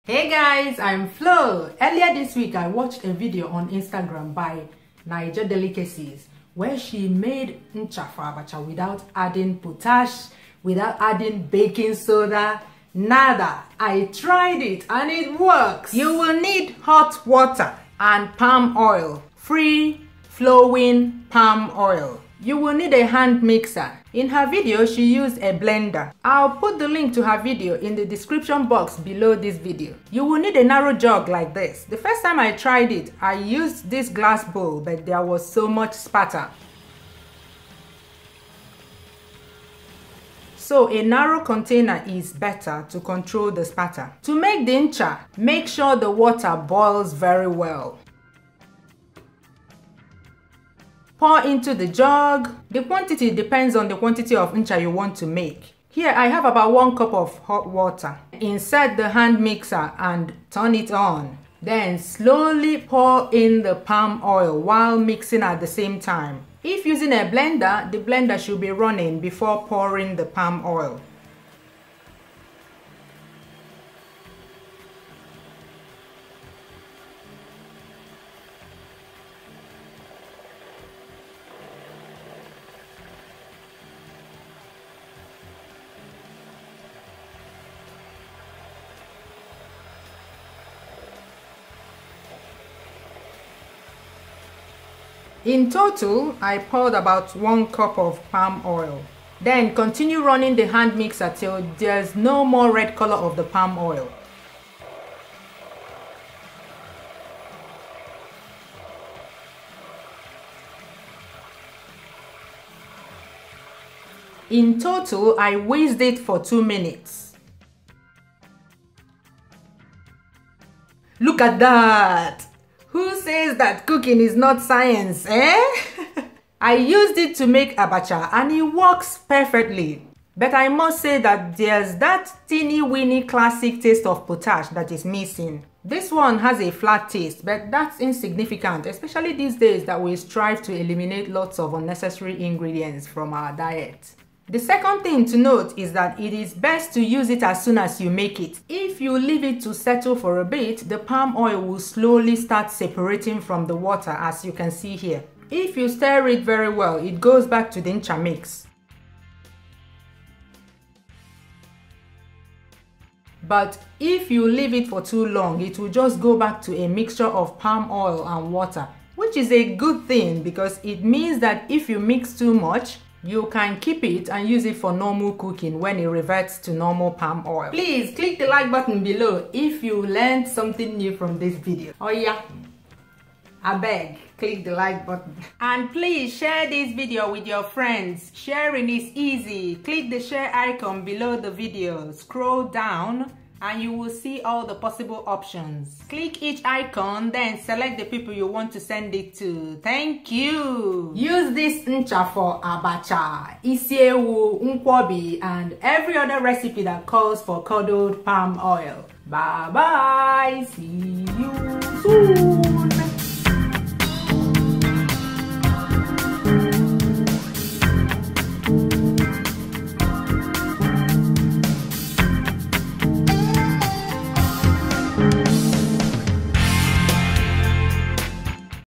Hey guys, I'm Flo. Earlier this week I watched a video on Instagram by Nigerian Delicacies where she made Ncha for ABACHA without adding potash, without adding baking soda, nada. I tried it and it works. You will need hot water and palm oil, free flowing palm oil. You will need a hand mixer. In her video, she used a blender. I'll put the link to her video in the description box below this video. You will need a narrow jug like this. The first time I tried it, I used this glass bowl, but there was so much spatter. So a narrow container is better to control the spatter. To make the Ncha, make sure the water boils very well. Pour into the jug. The quantity depends on the quantity of Ncha you want to make. Here I have about 1 cup of hot water. Insert the hand mixer and turn it on. Then slowly pour in the palm oil while mixing at the same time. If using a blender, the blender should be running before pouring the palm oil. In total, I poured about 1 cup of palm oil. Then continue running the hand mixer till there's no more red color of the palm oil. In total, I whisked it for 2 minutes. Look at that! Who says that cooking is not science, eh? I used it to make ABACHA and it works perfectly. But I must say that there's that teeny-weeny classic taste of potash that is missing. This one has a flat taste, but that's insignificant, especially these days that we strive to eliminate lots of unnecessary ingredients from our diet. The second thing to note is that it is best to use it as soon as you make it. If you leave it to settle for a bit, the palm oil will slowly start separating from the water, as you can see here. If you stir it very well, it goes back to the Ncha mix. But if you leave it for too long, it will just go back to a mixture of palm oil and water, which is a good thing because it means that if you mix too much, you can keep it and use it for normal cooking when it reverts to normal palm oil. Please click the like button below if you learned something new from this video. Oh yeah, I beg, click the like button. And please share this video with your friends. Sharing is easy. Click the share icon below the video. Scroll down and you will see all the possible options. Click each icon, then select the people you want to send it to. Thank you! Use this Ncha for ABACHA, ISI, NKWOBI, and every other recipe that calls for curdled palm oil. Bye bye! See you soon!